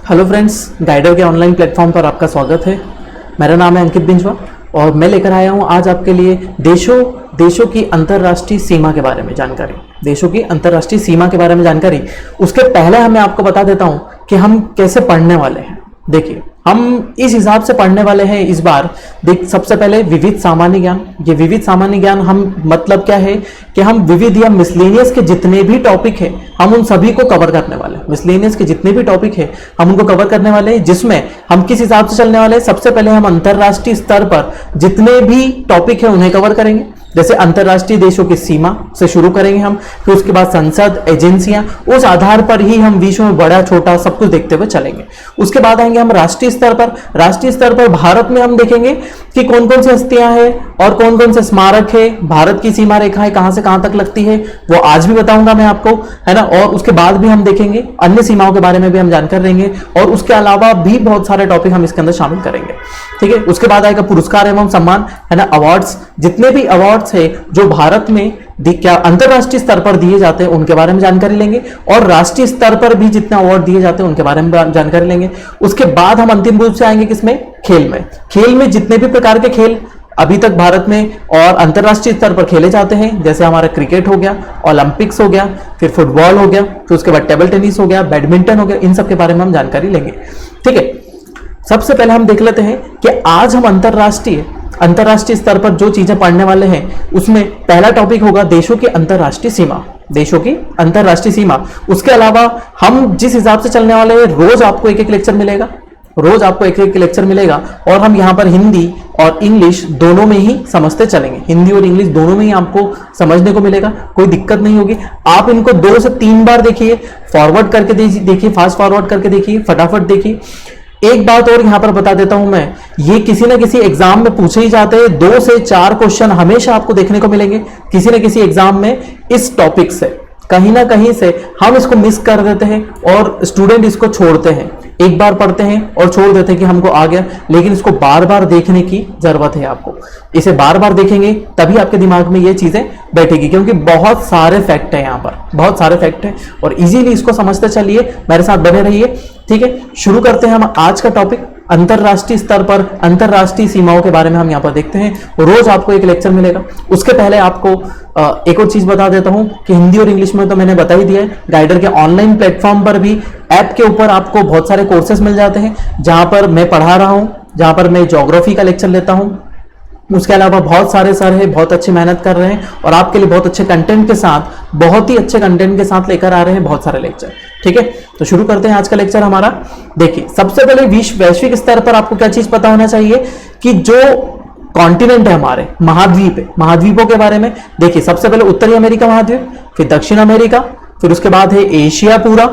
Hello friends, guider के online platform पर आपका स्वागत है। मेरा नाम है अंकित बिंजवा और मैं लेकर आया हूं आज आपके लिए देशों की अंतर्राष्ट्रीय सीमा के बारे में जानकारी। देशों की अंतर्राष्ट्रीय सीमा के बारे में जानकारी। उसके पहले मैं आपको बता देता हूं कि हम कैसे पढ़ने वाले हैं। देखिए, हम इस हिसाब से पढ़ने वाले हैं इस बार। सबसे पहले विविध सामान्य ज्ञान। ये विविध सामान्य ज्ञान हम मतलब क्या है कि हम विविध या मिसलेनियस के जितने भी टॉपिक है हम उन सभी को कवर करने वाले हैं। मिसलेनियस के जितने भी टॉपिक है हम उनको कवर करने वाले हैं, जिसमें हम किस हिसाब से चलने वाले हैं। सबसे पहले हम अंतरराष्ट्रीय स्तर पर जितने भी टॉपिक है उन्हें कवर करेंगे। जैसे अंतरराष्ट्रीय देशों की सीमा से शुरू करेंगे हम, फिर उसके बाद संसद, एजेंसियां, उस आधार पर ही हम विश्व में बड़ा छोटा सब कुछ देखते हुए चलेंगे। उसके बाद आएंगे हम राष्ट्रीय स्तर पर। राष्ट्रीय स्तर पर भारत में हम देखेंगे कि कौन कौन सी हस्तियां हैं और कौन कौन से स्मारक है, भारत की सीमा रेखाएं कहां से कहां तक लगती है, वो आज भी बताऊंगा मैं आपको, है ना। और उसके बाद भी हम देखेंगे अन्य सीमाओं के बारे में भी हम जानकारी लेंगे और उसके अलावा भी बहुत सारे टॉपिक हम इसके अंदर शामिल करेंगे। ठीक है। उसके बाद आएगा पुरस्कार एवं सम्मान, है ना, अवार्ड्स। जितने भी अवार्ड्स है जो भारत में क्या अंतरराष्ट्रीय स्तर पर दिए जाते हैं उनके बारे में जानकारी लेंगे और राष्ट्रीय स्तर पर भी जितने अवार्ड दिए जाते हैं उनके बारे में जानकारी लेंगे। उसके बाद हम अंतिम रूप से आएंगे किसमें, खेल में। खेल में जितने भी प्रकार के खेल अभी तक भारत में और अंतरराष्ट्रीय स्तर पर खेले जाते हैं, जैसे हमारा क्रिकेट हो गया, ओलंपिक्स हो गया, फिर फुटबॉल हो गया, फिर उसके बाद टेबल टेनिस हो गया, बैडमिंटन हो गया, इन सब के बारे में हम जानकारी लेंगे। ठीक है। सबसे पहले हम देख लेते हैं कि आज हम अंतरराष्ट्रीय स्तर पर जो चीजें पढ़ने वाले हैं उसमें पहला टॉपिक होगा देशों की अंतरराष्ट्रीय सीमा। देशों की अंतरराष्ट्रीय सीमा। उसके अलावा हम जिस हिसाब से चलने वाले हैं, रोज आपको एक एक लेक्चर मिलेगा। रोज आपको एक एक लेक्चर मिलेगा और हम यहां पर हिंदी और इंग्लिश दोनों में ही समझते चलेंगे। हिंदी और इंग्लिश दोनों में ही आपको समझने को मिलेगा, कोई दिक्कत नहीं होगी। आप इनको 2 से 3 बार देखिए, फॉरवर्ड करके देखिए, फास्ट फॉरवर्ड करके देखिए, फटाफट देखिए। एक बात और यहां पर बता देता हूं मैं, ये किसी ना किसी एग्जाम में पूछे ही जाते हैं। 2 से 4 क्वेश्चन हमेशा आपको देखने को मिलेंगे किसी ना किसी एग्जाम में इस टॉपिक से। कहीं ना कहीं से हम इसको मिस कर देते हैं और स्टूडेंट इसको छोड़ते हैं। एक बार पढ़ते हैं और छोड़ देते हैं कि हमको आ गया, लेकिन इसको बार बार देखने की जरूरत है। आपको इसे बार बार देखेंगे तभी आपके दिमाग में ये चीजें बैठेगी, क्योंकि बहुत सारे फैक्ट है यहाँ पर, बहुत सारे फैक्ट है और इजीली इसको समझते चलिए। मेरे साथ बने रहिए। ठीक है। शुरू करते हैं हम आज का टॉपिक। अंतरराष्ट्रीय स्तर पर अंतरराष्ट्रीय सीमाओं के बारे में हम यहाँ पर देखते हैं। रोज आपको एक लेक्चर मिलेगा। उसके पहले आपको एक और चीज बता देता हूं कि हिंदी और इंग्लिश में तो मैंने बता ही दिया है। गाइडर के ऑनलाइन प्लेटफॉर्म पर भी ऐप के ऊपर आपको बहुत सारे कोर्सेज मिल जाते हैं, जहां पर मैं पढ़ा रहा हूं, जहां पर मैं ज्योग्राफी का लेक्चर लेता हूं। उसके अलावा बहुत सारे सर हैं, बहुत अच्छी मेहनत कर रहे हैं और आपके लिए बहुत अच्छे कंटेंट के साथ, बहुत ही अच्छे कंटेंट के साथ लेकर आ रहे हैं बहुत सारे लेक्चर। ठीक है। तो शुरू करते हैं आज का लेक्चर हमारा। देखिए, सबसे पहले वैश्विक स्तर पर आपको क्या चीज पता होना चाहिए कि जो कॉन्टिनेंट है हमारे, महाद्वीप है, महाद्वीपों के बारे में। देखिए, सबसे पहले उत्तरी अमेरिका महाद्वीप, फिर दक्षिण अमेरिका, फिर उसके बाद है एशिया पूरा,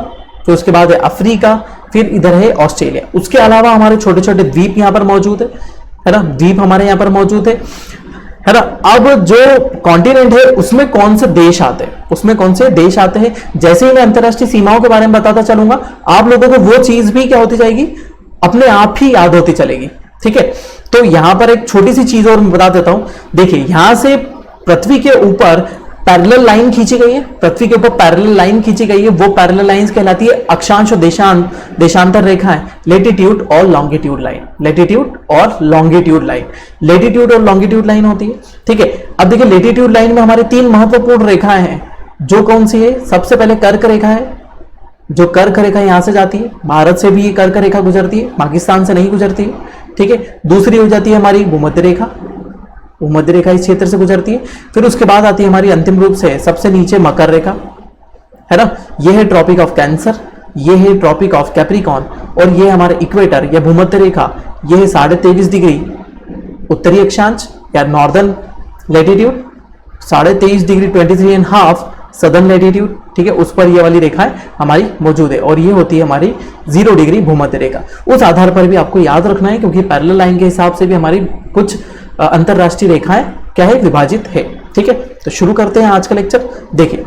फिर उसके बाद है अफ्रीका, फिर इधर है ऑस्ट्रेलिया। उसके अलावा हमारे छोटे छोटे द्वीप यहां पर मौजूद है ना, द्वीप हमारे यहां पर मौजूद है ना। अब जो कॉन्टिनेंट है उसमें कौन से देश आते हैं, उसमें कौन से देश आते हैं, जैसे ही मैं अंतरराष्ट्रीय सीमाओं के बारे में बताता चलूंगा आप लोगों को वो चीज भी क्या होती जाएगी, अपने आप ही याद होती चलेगी। ठीक है। तो यहां पर एक छोटी सी चीज और बता देता हूं। देखिए, यहां से पृथ्वी के ऊपर पैरेलल लाइन खींची गई है, पृथ्वी के ऊपर पैरेलल लाइन खींची गई है। वो पैरेलल लाइंस कहलाती है अक्षांश और देशांतर रेखाएं, लेटीट्यूड और लॉन्गिट्यूड लाइन। लेटीट्यूड और लॉन्गिट्यूड लाइन, लेटीट्यूड और लॉन्गिट्यूड लाइन होती है। ठीक है। अब देखिए, लेटीट्यूड लाइन में हमारी 3 महत्वपूर्ण रेखाएं हैं। जो कौन सी है, सबसे पहले कर्क रेखा है। जो कर्क रेखा यहां से जाती है, भारत से भी कर्क रेखा गुजरती है, पाकिस्तान से नहीं गुजरती है। ठीक है। दूसरी हो जाती है हमारी भूमध्य रेखा, भूमध्य रेखा इस क्षेत्र से गुजरती है। फिर उसके बाद आती है हमारी अंतिम रूप से सबसे नीचे मकर रेखा, है ना। यह है ट्रॉपिक ऑफ कैंसर, यह है ट्रॉपिक ऑफ कैप्रिकॉन और यह हमारे इक्वेटर या भूमध्य रेखा, यह है 23.5 डिग्री उत्तरी अक्षांश या northern latitude, 23.5 degree 23.5 southern latitude. ठीक है। उस पर ये वाली रेखाएं हमारी मौजूद है और ये होती है हमारी 0 डिग्री भूमध्य रेखा। उस आधार पर भी आपको याद रखना है, क्योंकि पैरेलल लाइन के हिसाब से भी हमारी कुछ अंतरराष्ट्रीय रेखाएं क्या है, विभाजित है। ठीक है। तो शुरू करते हैं आज का लेक्चर। देखिए,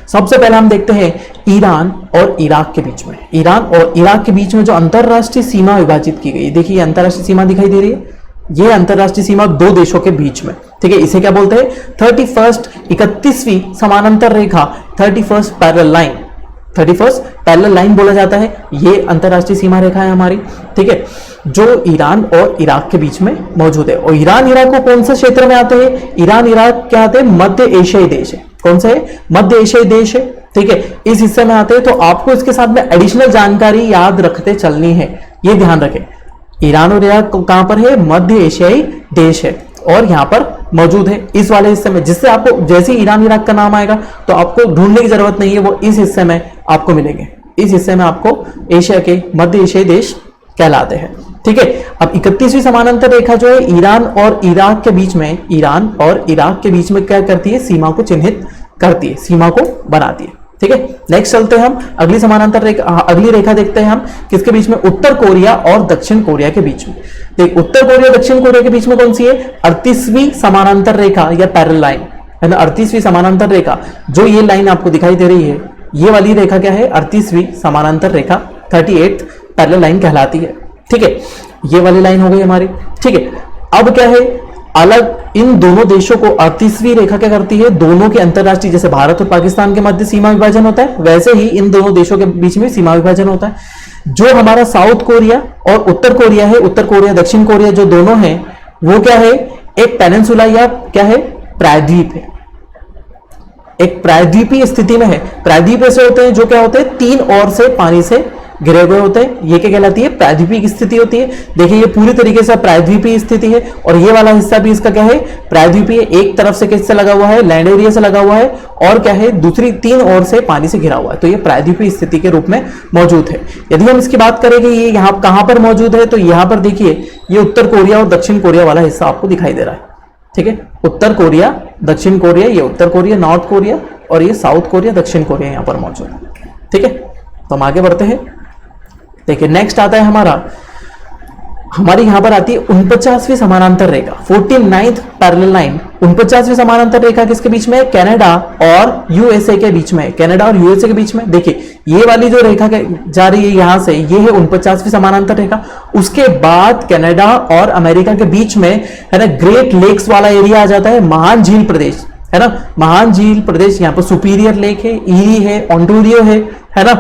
सबसे पहले हम देखते हैं ईरान और इराक के बीच में, ईरान और इराक के बीच में जो अंतरराष्ट्रीय सीमा विभाजित की गई है। देखिए, अंतरराष्ट्रीय सीमा दिखाई दे रही है, यह अंतरराष्ट्रीय सीमा 2 देशों के बीच में। ठीक है। इसे क्या बोलते हैं, 31वीं समानांतर रेखा, 31st parallel line. 31st parallel line बोला जाता है, ये अंतरराष्ट्रीय सीमा रेखा है हमारी, ठीक है, जो ईरान और इराक के बीच में मौजूद है। और ईरान इराक को कौन सा क्षेत्र में आते हैं? ईरान इराक क्या आते हैं? मध्य एशियाई देश है। कौन सा है? मध्य एशियाई देश है, ठीक है, इस हिस्से में आते हैं। तो आपको इसके साथ में एडिशनल जानकारी याद रखते चलनी है, ये ध्यान रखें। ईरान और इराक कहां पर है? मध्य एशियाई देश है और यहां पर मौजूद है इस वाले हिस्से में, जिससे आपको जैसे ईरान इराक का नाम आएगा तो आपको ढूंढने की जरूरत नहीं है, वो इस हिस्से में आपको मिलेंगे। इस हिस्से में आपको एशिया के मध्य एशियाई देश कहलाते हैं, ठीक है। अब 31वीं समानांतर रेखा जो है ईरान और इराक के बीच में, ईरान और इराक के बीच में क्या करती है? सीमा को चिन्हित करती है, सीमा को बनाती है, ठीक है। नेक्स्ट चलते हैं हम अगली समानांतर रेखा, अगली रेखा देखते हैं हम किसके बीच में? उत्तर कोरिया और दक्षिण कोरिया के बीच में। देख, उत्तर कोरिया दक्षिण कोरिया के बीच में कौन सी है? 38वीं समानांतर रेखा या पैरेलल लाइन है ना, 38वीं समानांतर रेखा। जो ये लाइन आपको दिखाई दे रही है, ये वाली रेखा क्या है? 38वीं समानांतर रेखा, 38th पैरेलल लाइन कहलाती है, ठीक है। ये वाली लाइन हो गई हमारी, ठीक है। अब क्या है? अलग इन दोनों देशों को 38वीं रेखा क्या करती है? दोनों के अंतरराष्ट्रीय, जैसे भारत और पाकिस्तान के मध्य सीमा विभाजन होता है, वैसे ही इन दोनों देशों के बीच में सीमा विभाजन होता है। जो हमारा साउथ कोरिया और उत्तर कोरिया है, उत्तर कोरिया दक्षिण कोरिया जो दोनों हैं, वो क्या है? एक पेनिनसुला या क्या है? प्रायद्वीप है, एक प्रायद्वीपीय स्थिति में है। प्रायद्वीप ऐसे होते हैं जो क्या होते हैं? तीन ओर से पानी से घिरे हुए होते हैं, ये क्या कहलाती है? प्रायद्वीपीय स्थिति होती है। देखिए ये पूरी तरीके से प्रायद्वीपीय स्थिति है और ये वाला हिस्सा भी इसका क्या है? प्रायद्वीपीय। एक तरफ से किससे लगा हुआ है? लैंड एरिया से लगा हुआ है और क्या है? दूसरी तीन ओर से पानी से घिरा हुआ है, तो ये प्रायद्वीपीय स्थिति के रूप में मौजूद है। यदि हम इसकी बात करें कि ये यहाँ कहां पर मौजूद है, तो यहां पर देखिए ये उत्तर कोरिया और दक्षिण कोरिया वाला हिस्सा आपको दिखाई दे रहा है, ठीक है। उत्तर कोरिया दक्षिण कोरिया, ये उत्तर कोरिया नॉर्थ कोरिया और ये साउथ कोरिया दक्षिण कोरिया यहां पर मौजूद है, ठीक है। तो हम आगे बढ़ते हैं। देखिए नेक्स्ट आता है हमारी यहां पर आती है 49वीं समानांतर रेखा, 49th पैरेलल लाइन। 49वीं समानांतर रेखा किसके बीच में? कनाडा और यूएसए के बीच में, कनाडा और यूएसए के बीच में। देखिए ये वाली जो रेखा जा रही है यहां से, ये है 49वीं समानांतर रेखा। उसके बाद कनाडा और अमेरिका के बीच में है ना ग्रेट लेक्स वाला एरिया आ जाता है, महान झील प्रदेश है ना, महान झील प्रदेश। यहाँ पर सुपीरियर लेक है, ईरी है, ओंटारियो है ना,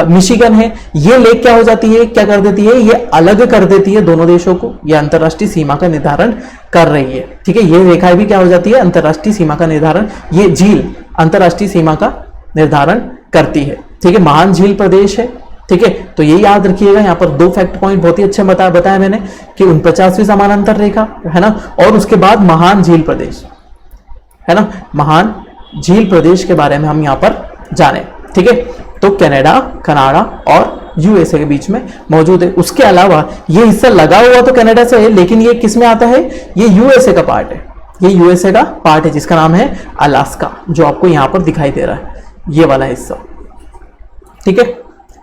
मिशिगन है। ये लेक क्या हो जाती है? क्या कर देती है? ये अलग कर देती है दोनों देशों को, ये अंतरराष्ट्रीय सीमा का निर्धारण कर रही है, ठीक है। ये रेखा भी क्या हो जाती है? अंतरराष्ट्रीय सीमा का निर्धारण, ये झील अंतरराष्ट्रीय सीमा का निर्धारण करती है, ठीक है। महान झील प्रदेश है, ठीक है। तो ये याद रखिएगा, यहाँ पर दो फैक्ट पॉइंट बहुत ही अच्छे बताया मैंने कि 49वीं समानांतर रेखा है ना, और उसके बाद महान झील प्रदेश है ना, महान झील प्रदेश के बारे में हम यहाँ पर जाने, ठीक है। तो कनाडा और यूएसए के बीच में मौजूद है। उसके अलावा ये हिस्सा लगा हुआ तो कनाडा से है, लेकिन ये किस में आता है? ये यूएसए का पार्ट है, ये यूएसए का पार्ट है जिसका नाम है अलास्का, जो आपको यहां पर दिखाई दे रहा है, ये वाला हिस्सा, ठीक है।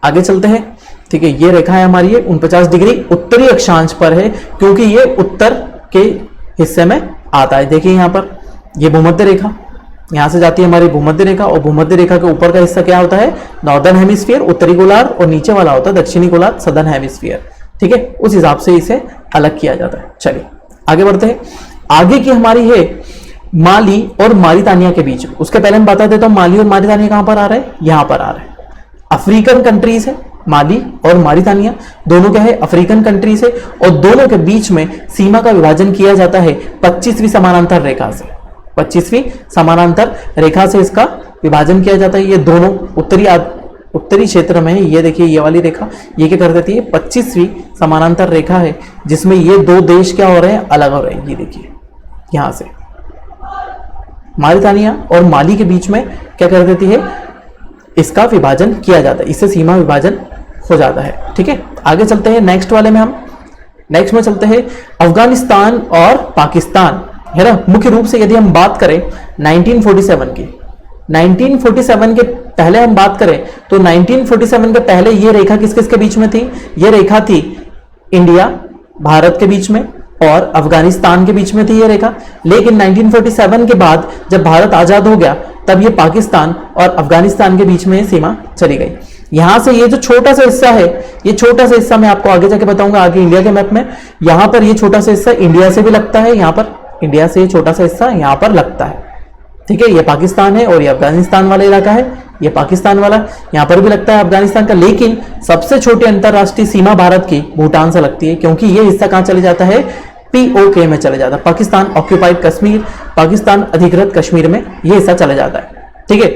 आगे चलते हैं, ठीक है। ये रेखा है हमारी, ये 49 डिग्री उत्तरी अक्षांश पर है क्योंकि ये उत्तर के हिस्से में आता है। देखिए यहां पर ये भूमध्य रेखा यहां से जाती है हमारी भूमध्य रेखा, और भूमध्य रेखा के ऊपर का हिस्सा क्या होता है? नॉर्दर्न हेमिस्फीयर उत्तरी गोलार्ध, और नीचे वाला होता है दक्षिणी गोलार्ध सदर्न हेमिस्फीयर, ठीक है। उस हिसाब से इसे अलग किया जाता है। चलिए आगे बढ़ते हैं। आगे की हमारी है माली और मारितानिया के बीच। उसके पहले हम बता देता हूं माली और मारितानिया कहां पर आ रहा है? यहां पर आ रहा है। अफ्रीकन कंट्रीज है माली और मारितानिया, दोनों क्या है? अफ्रीकन कंट्रीज है, और दोनों के बीच में सीमा का विभाजन किया जाता है 25वीं समानांतर रेखा से। 25वीं समानांतर रेखा से इसका विभाजन किया जाता है। ये दोनों उत्तरी क्षेत्र में है। ये देखिए ये वाली रेखा ये क्या कर देती है? 25वीं समानांतर रेखा है जिसमें ये दो देश क्या हो रहे हैं? अलग हो रहे हैं। ये देखिए यहां से मारितानिया और माली के बीच में क्या कर देती है? इसका विभाजन किया जाता है, इससे सीमा विभाजन हो जाता है, ठीक है। आगे चलते हैं नेक्स्ट वाले में। हम नेक्स्ट में चलते हैं अफगानिस्तान और पाकिस्तान, है ना। मुख्य रूप से यदि हम बात करें 1947 की, 1947 के पहले हम बात करें तो 1947 के पहले ये रेखा किस किस के बीच में थी? ये रेखा थी इंडिया भारत के बीच में और अफगानिस्तान के बीच में थी ये रेखा। लेकिन 1947 के बाद जब भारत आजाद हो गया तब ये पाकिस्तान और अफगानिस्तान के बीच में सीमा चली गई। यहां से ये जो छोटा सा हिस्सा है, ये छोटा सा हिस्सा मैं आपको आगे जाके बताऊंगा आगे इंडिया के मैप में। यहां पर ये छोटा सा हिस्सा इंडिया से भी लगता है, यहां पर इंडिया से ये छोटा सा हिस्सा यहां पर लगता है, ठीक है, ये पाकिस्तान है और ये अफगानिस्तान वाला इलाका है, ये पाकिस्तान वाला, यहाँ पर भी लगता है अफगानिस्तान का। लेकिन सबसे छोटी अंतरराष्ट्रीय सीमा भारत की भूटान से लगती है, क्योंकि ये हिस्सा कहाँ चले जाता है, POK में चले जाता है, पाकिस्तान ऑक्यूपाइड कश्मीर, पाकिस्तान अधिकृत कश्मीर में ये हिस्सा चले जाता है। ठीक है,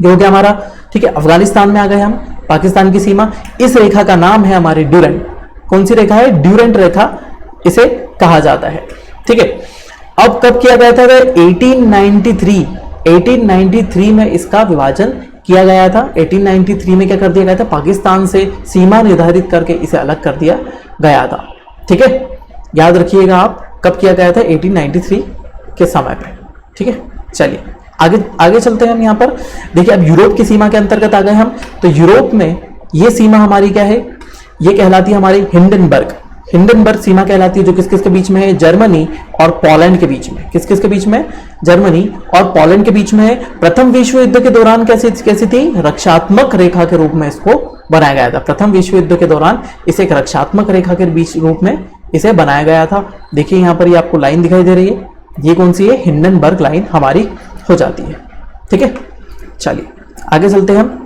ये हो गया हमारा। ठीक है, अफगानिस्तान में आ गए हम, पाकिस्तान की सीमा। इस रेखा का नाम है हमारी ड्यूरेंट। कौन सी रेखा है, ड्यूरेंट रेखा इसे कहा जाता है। ठीक है, अब कब किया गया था, 1893 में इसका विभाजन किया गया था। 1893 में क्या कर दिया गया था, पाकिस्तान से सीमा निर्धारित करके इसे अलग कर दिया गया था। ठीक है, याद रखिएगा आप कब किया गया था, 1893 के समय पे। ठीक है, चलिए आगे चलते हैं हम। यहाँ पर देखिए, अब यूरोप की सीमा के अंतर्गत आ गए हम। तो यूरोप में ये सीमा हमारी क्या है, ये कहलाती है हमारी हिंडनबर्ग सीमा कहलाती है, जो किस किस के बीच में है, जर्मनी और पोलैंड के बीच में। किस किस के बीच में, जर्मनी और पोलैंड के बीच में है। प्रथम विश्व युद्ध के दौरान कैसी थी, रक्षात्मक रेखा के रूप में इसको बनाया गया था। प्रथम विश्व युद्ध के दौरान इसे एक रक्षात्मक रेखा के बीच रूप में इसे बनाया गया था। देखिए यहाँ पर ये आपको लाइन दिखाई दे रही है, ये कौन सी है, हिंडनबर्ग लाइन हमारी हो जाती है। ठीक है, चलिए आगे चलते हैं हम।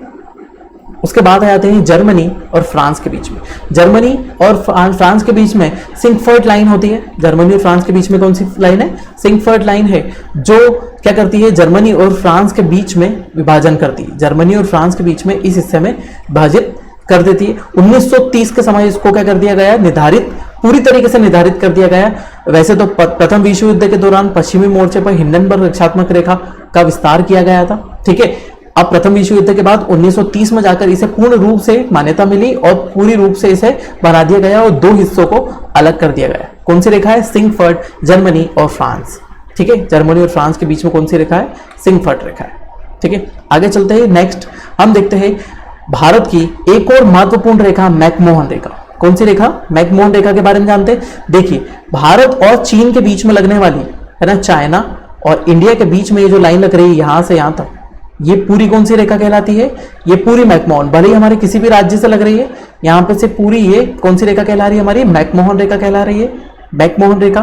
उसके बाद आ जाते हैं जर्मनी और फ्रांस के बीच में। जर्मनी और फ्रांस के बीच में सिंकफर्ट लाइन होती है। जर्मनी और फ्रांस के बीच में कौन सी लाइन है, सिंकफर्ट लाइन है, जो क्या करती है, जर्मनी और फ्रांस के बीच में विभाजन करती है। जर्मनी और फ्रांस के बीच में इस हिस्से में विभाजित कर देती है। 1930 के समय इसको क्या कर दिया गया, निर्धारित, पूरी तरीके से निर्धारित कर दिया गया। वैसे तो प्रथम विश्व युद्ध के दौरान पश्चिमी मोर्चे पर हिंडनबर्ग रक्षात्मक रेखा का विस्तार किया गया था। ठीक है, अब प्रथम विश्व युद्ध के बाद 1930 में जाकर इसे पूर्ण रूप से मान्यता मिली और पूरी रूप से इसे बना दिया गया और दो हिस्सों को अलग कर दिया गया। कौन सी रेखा है, सिंकफर्ट, जर्मनी और फ्रांस। ठीक है, जर्मनी और फ्रांस के बीच में कौन सी रेखा है, सिंकफर्ट रेखा है। ठीक है, आगे चलते हैं। नेक्स्ट हम देखते हैं भारत की एक और महत्वपूर्ण रेखा, मैकमोहन रेखा। कौन सी रेखा, मैकमोहन रेखा के बारे में जानते हैं। देखिए, भारत और चीन के बीच में लगने वाली है ना, चाइना और इंडिया के बीच में ये जो लाइन लग रही है यहां से यहां तक, ये पूरी कौन सी रेखा कहलाती है, ये पूरी मैकमोहन। भले ही हमारे किसी भी राज्य से लग रही है, यहां पे से पूरी ये कौन सी रेखा कहला रही है, हमारी मैकमोहन रेखा कहला रही है, मैकमोहन रेखा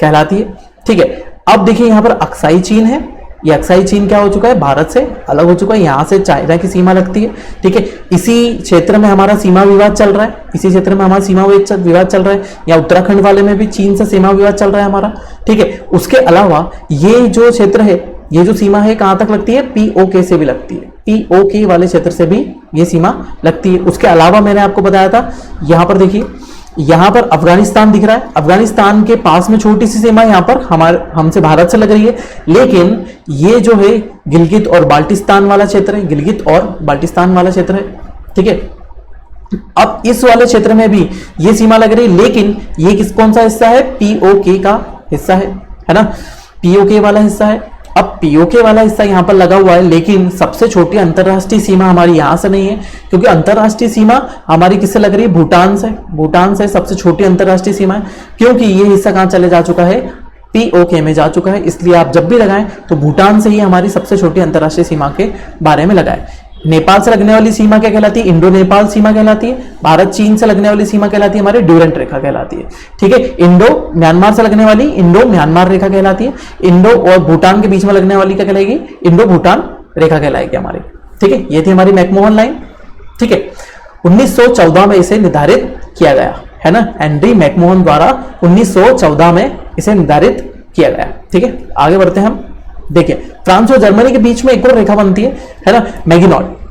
कहलाती है। ठीक है, अब देखिए यहां पर अक्साई चीन है। ये अक्साई चीन क्या हो चुका है, भारत से अलग हो चुका है। यहां से चाइना की सीमा लगती है। ठीक है, इसी क्षेत्र में हमारा सीमा विवाद चल रहा है, इसी क्षेत्र में हमारा सीमा विवाद चल रहा है। या उत्तराखंड वाले में भी चीन से सीमा विवाद चल रहा है हमारा। ठीक है, उसके अलावा ये जो क्षेत्र है, ये जो सीमा है कहां तक लगती है, POK से भी लगती है। POK वाले क्षेत्र से भी ये सीमा लगती है। उसके अलावा मैंने आपको बताया था, यहां पर देखिए, यहां पर अफगानिस्तान दिख रहा है। अफगानिस्तान के पास में छोटी सी सीमा यहां पर हमसे भारत से लग रही है। लेकिन ये जो है गिलगित और बाल्टिस्तान वाला क्षेत्र है, गिलगित और बाल्टिस्तान वाला क्षेत्र है। ठीक है, अब इस वाले क्षेत्र में भी ये सीमा लग रही है, लेकिन ये कौन सा हिस्सा है, POK का हिस्सा है ना, POK वाला हिस्सा है। अब POK वाला हिस्सा यहां पर लगा हुआ है, लेकिन सबसे छोटी अंतरराष्ट्रीय सीमा हमारी यहां से नहीं है, क्योंकि अंतरराष्ट्रीय सीमा हमारी किससे लग रही है, भूटान से। भूटान से सबसे छोटी अंतरराष्ट्रीय सीमा है, क्योंकि ये हिस्सा कहां चले जा चुका है, POK में जा चुका है। इसलिए आप जब भी लगाएं तो भूटान से ही हमारी सबसे छोटी अंतरराष्ट्रीय सीमा के बारे में लगाएं। नेपाल से लगने वाली सीमा क्या कहलाती है, इंडो नेपाल सीमा कहलाती है। भारत चीन से लगने वाली सीमा कहलाती है हमारी ड्यूरेंट रेखा कहलाती है। ठीक है, इंडो म्यांमार से लगने वाली इंडो म्यांमार रेखा कहलाती है। इंडो और भूटान के बीच में लगने वाली क्या कहलाएगी, इंडो भूटान रेखा कहलाएगी हमारी। ठीक है, ये थी हमारी मैकमोहन लाइन। ठीक है, 1914 में इसे निर्धारित किया गया है ना, हेनरी मैकमोहन द्वारा 1914 में इसे निर्धारित किया गया। ठीक है, आगे बढ़ते हैं हम। देखिए, फ्रांस और जर्मनी के बीच में एक और रेखा बनती है ना,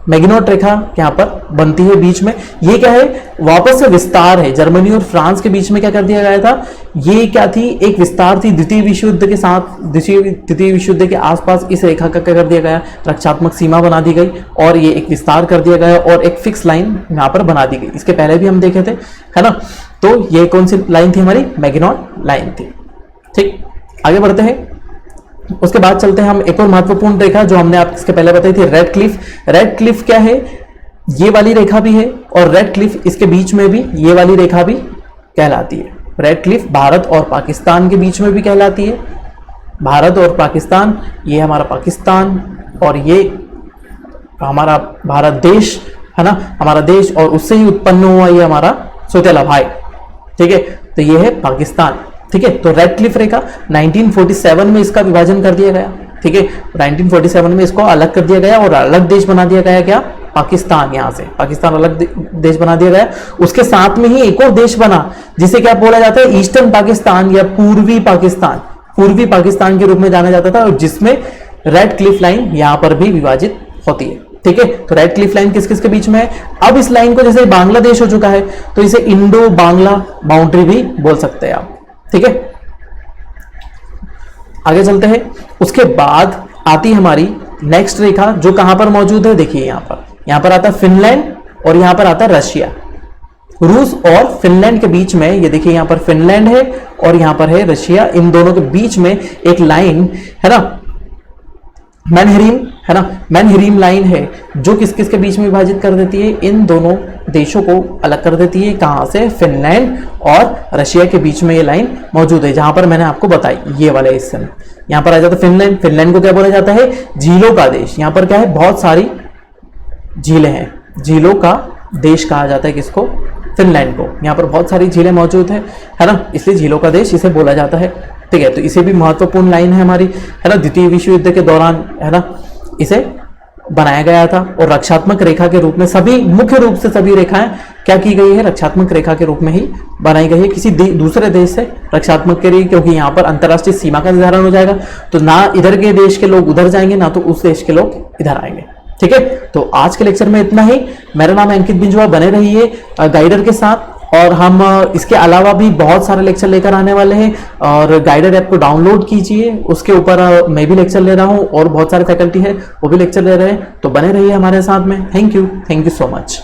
मैगिनॉट रेखा यहाँ पर बनती है बीच में। ये क्या है, वापस से विस्तार है। जर्मनी और फ्रांस के बीच में क्या कर दिया गया था, ये क्या थी, एक विस्तार थी। द्वितीय विश्व युद्ध के साथ, द्वितीय विश्व युद्ध के आसपास इस रेखा का क्या कर दिया गया, रक्षात्मक सीमा बना दी गई और ये एक विस्तार कर दिया गया और एक फिक्स लाइन यहाँ पर बना दी गई। इसके पहले भी हम देखे थे, है ना। तो ये कौन सी लाइन थी हमारी, मैगिनॉट लाइन थी। ठीक, आगे बढ़ते हैं। उसके बाद चलते हैं हम एक और महत्वपूर्ण रेखा जो हमने आपको इसके पहले बताई थी, रेड क्लिफ। रेड क्लिफ क्या है, ये वाली रेखा भी है और रेड क्लिफ इसके बीच में भी ये वाली रेखा भी कहलाती है। रेड क्लिफ भारत और पाकिस्तान के बीच में भी कहलाती है। भारत और पाकिस्तान, ये हमारा पाकिस्तान और ये हमारा भारत देश है ना, हमारा देश, और उससे ही उत्पन्न हुआ ये हमारा सौतेला भाई। ठीक है, तो ये है पाकिस्तान। ठीक है, तो रेड क्लिफ रेखा 1947 में इसका विभाजन कर दिया गया। ठीक है। 1947 में इसको अलग कर दिया गया और अलग देश बना दिया गया, क्या, पाकिस्तान। यहाँ से पाकिस्तान अलग देश बना दिया गया। उसके साथ में ही एक और देश बना जिसे क्या बोला जाता है, ईस्टर्न पाकिस्तान या पूर्वी पाकिस्तान, पूर्वी पाकिस्तान के रूप में जाना जाता था, और जिसमें रेड क्लिफ लाइन यहां पर भी विभाजित होती है, ठीक है। तो रेड क्लिफ लाइन किस किस के बीच में है? अब इस लाइन को, जैसे बांग्लादेश हो चुका है, तो इसे इंडो बांग्ला बाउंड्री भी बोल सकते हैं आप, ठीक है। आगे चलते हैं। उसके बाद आती हमारी नेक्स्ट रेखा, जो कहां पर मौजूद है, देखिए यहां पर आता है फिनलैंड और यहां पर आता है रशिया। रूस और फिनलैंड के बीच में, ये देखिए यहां पर फिनलैंड है और यहां पर है रशिया। इन दोनों के बीच में एक लाइन है ना, मैनहरीम, है ना, मैनहरीम लाइन है, जो किस किस के बीच में विभाजित कर देती है, इन दोनों देशों को अलग कर देती है। कहां से? फिनलैंड और रशिया के बीच में ये लाइन मौजूद है, जहां पर मैंने आपको बताई, ये वाले हिस्से में। यहां पर आ जाता है फिनलैंड। फिनलैंड को क्या बोला जाता है? झीलों का देश। यहां पर क्या है? बहुत सारी झीलें हैं, झीलों का देश कहा जाता है किसको? फिनलैंड को। यहाँ पर बहुत सारी झीलें मौजूद है ना, इसलिए झीलों का देश इसे बोला जाता है, ठीक है। तो इसे भी महत्वपूर्ण लाइन है हमारी, है ना, द्वितीय विश्व युद्ध के दौरान, है ना, इसे बनाया गया था। और रक्षात्मक रेखा के रूप में सभी, मुख्य रूप से सभी रेखाएं क्या की गई है? रक्षात्मक रेखा के रूप में ही बनाई गई है, किसी दूसरे देश से रक्षात्मक के लिए, क्योंकि यहाँ पर अंतरराष्ट्रीय सीमा का निर्धारण हो जाएगा। तो ना इधर के देश के लोग उधर जाएंगे, ना तो उस देश के लोग इधर आएंगे, ठीक है। तो आज के लेक्चर में इतना ही। मेरा नाम है अंकित बिंजवा, बने रहिए गाइडर के साथ, और हम इसके अलावा भी बहुत सारे लेक्चर लेकर आने वाले हैं। और गाइडर ऐप को डाउनलोड कीजिए, उसके ऊपर मैं भी लेक्चर ले रहा हूं और बहुत सारे फैकल्टी है वो भी लेक्चर ले रहे हैं। तो बने रहिए हमारे साथ में। Thank you so much.